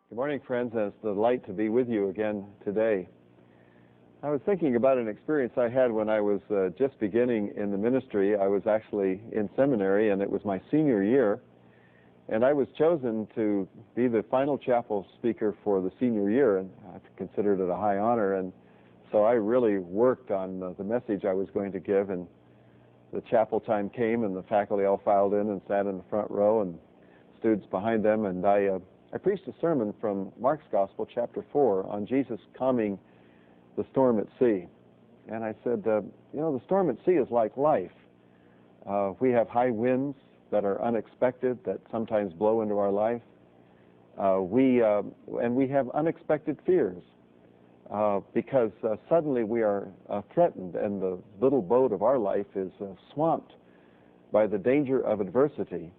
Good morning, friends, and it's a delight to be with you again today. I was thinking about an experience I had when I was just beginning in the ministry. I was actually in seminary, and it was my senior year, and I was chosen to be the final chapel speaker for the senior year, and I considered it a high honor, and so I really worked on the message I was going to give, and the chapel time came, and the faculty all filed in and sat in the front row, and students behind them, and I preached a sermon from Mark's Gospel, chapter 4, on Jesus calming the storm at sea. And I said, the storm at sea is like life. We have high winds that are unexpected, that sometimes blow into our life. And we have unexpected fears because suddenly we are threatened, and the little boat of our life is swamped by the danger of adversity.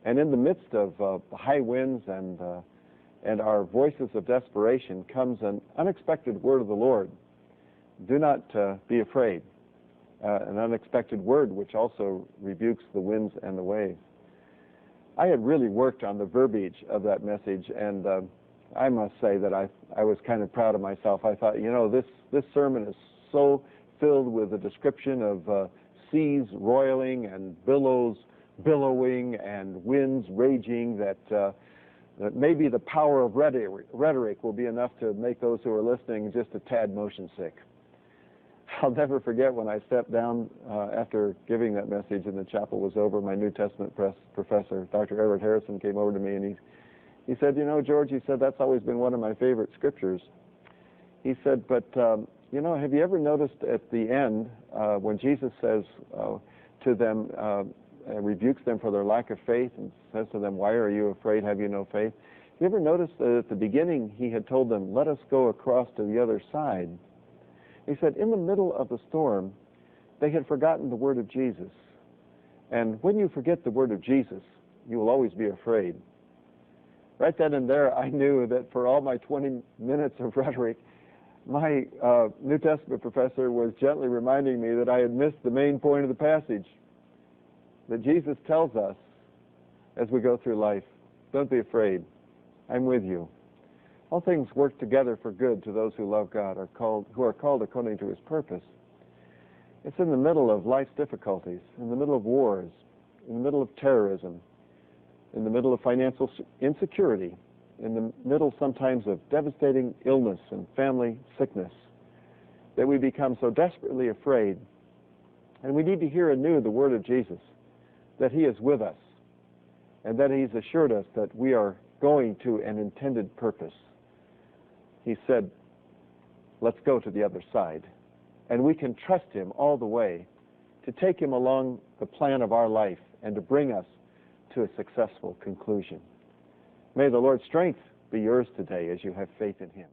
And in the midst of the high winds and our voices of desperation comes an unexpected word of the Lord. Do not be afraid. An unexpected word which also rebukes the winds and the waves. I had really worked on the verbiage of that message, and I must say that I was kind of proud of myself. I thought, this sermon is so filled with a description of seas roiling and billows billowing and winds raging that maybe the power of rhetoric will be enough to make those who are listening just a tad motion sick. I'll never forget when I stepped down after giving that message and the chapel was over. My New Testament professor, Dr. Everett Harrison, came over to me and he said, George, he said, that's always been one of my favorite scriptures. He said, but have you ever noticed at the end when Jesus says to them, rebukes them for their lack of faith and says to them, why are you afraid? Have you no faith? You ever noticed that at the beginning he had told them, let us go across to the other side? He said, in the middle of the storm, they had forgotten the word of Jesus. And when you forget the word of Jesus, you will always be afraid. Right then and there, I knew that for all my 20 minutes of rhetoric, my New Testament professor was gently reminding me that I had missed the main point of the passage. That Jesus tells us as we go through life, don't be afraid, I'm with you. All things work together for good to those who love God, who are called according to his purpose. It's in the middle of life's difficulties, in the middle of wars, in the middle of terrorism, in the middle of financial insecurity, in the middle sometimes of devastating illness and family sickness, that we become so desperately afraid. And we need to hear anew the word of Jesus, that he is with us, and that he's assured us that we are going to an intended purpose. He said, let's go to the other side. And we can trust him all the way to take him along the plan of our life and to bring us to a successful conclusion. May the Lord's strength be yours today as you have faith in him.